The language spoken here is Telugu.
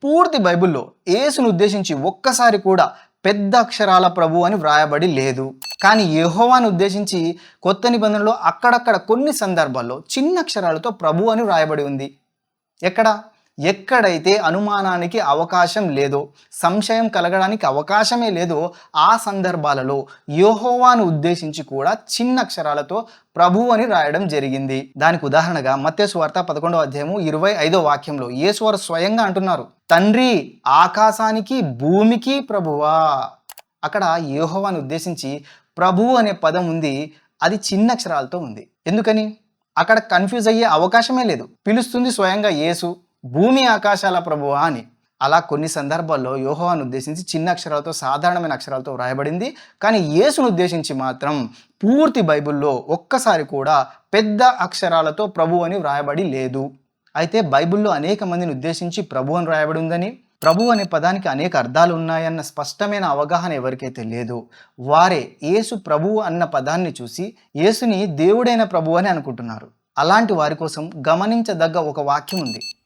పూర్తి బైబిల్లో యేసును ఉద్దేశించి ఒక్కసారి కూడా పెద్ద అక్షరాల ప్రభు అని వ్రాయబడి లేదు. కానీ యెహోవాను ఉద్దేశించి కొత్త నిబంధనలో అక్కడక్కడ కొన్ని సందర్భాల్లో చిన్న అక్షరాలతో ప్రభు అని వ్రాయబడి ఉంది. ఎక్కడైతే అనుమానానికి అవకాశం లేదో, సంశయం కలగడానికి అవకాశమే లేదో ఆ సందర్భాలలో యెహోవాను ఉద్దేశించి కూడా చిన్న అక్షరాలతో ప్రభు అని రాయడం జరిగింది. దానికి ఉదాహరణగా మత్తయి సువార్త 11వ అధ్యాయము 25వ వాక్యంలో యేసువారు స్వయంగా అంటున్నారు, తండ్రి ఆకాశానికి భూమికి ప్రభువా. అక్కడ యెహోవాను ఉద్దేశించి ప్రభు అనే పదం ఉంది, అది చిన్న అక్షరాలతో ఉంది. ఎందుకని? అక్కడ కన్ఫ్యూజ్ అయ్యే అవకాశమే లేదు. పిలుస్తుంది స్వయంగా యేసు, భూమి ఆకాశాల ప్రభువా అని. అలా కొన్ని సందర్భాల్లో యెహోవాను ఉద్దేశించి చిన్న అక్షరాలతో, సాధారణమైన అక్షరాలతో వ్రాయబడింది. కానీ యేసును ఉద్దేశించి మాత్రం పూర్తి బైబిల్లో ఒక్కసారి కూడా పెద్ద అక్షరాలతో ప్రభు అని వ్రాయబడి లేదు. అయితే బైబిల్లో అనేక మందిని ఉద్దేశించి ప్రభు అని వ్రాయబడి ఉందని, ప్రభు అనే పదానికి అనేక అర్థాలు ఉన్నాయన్న స్పష్టమైన అవగాహన ఎవరికైతే లేదో వారే యేసు ప్రభు అన్న పదాన్ని చూసి యేసుని దేవుడైన ప్రభు అని అనుకుంటున్నారు. అలాంటి వారి కోసం గమనించదగ్గ ఒక వాక్యం ఉంది.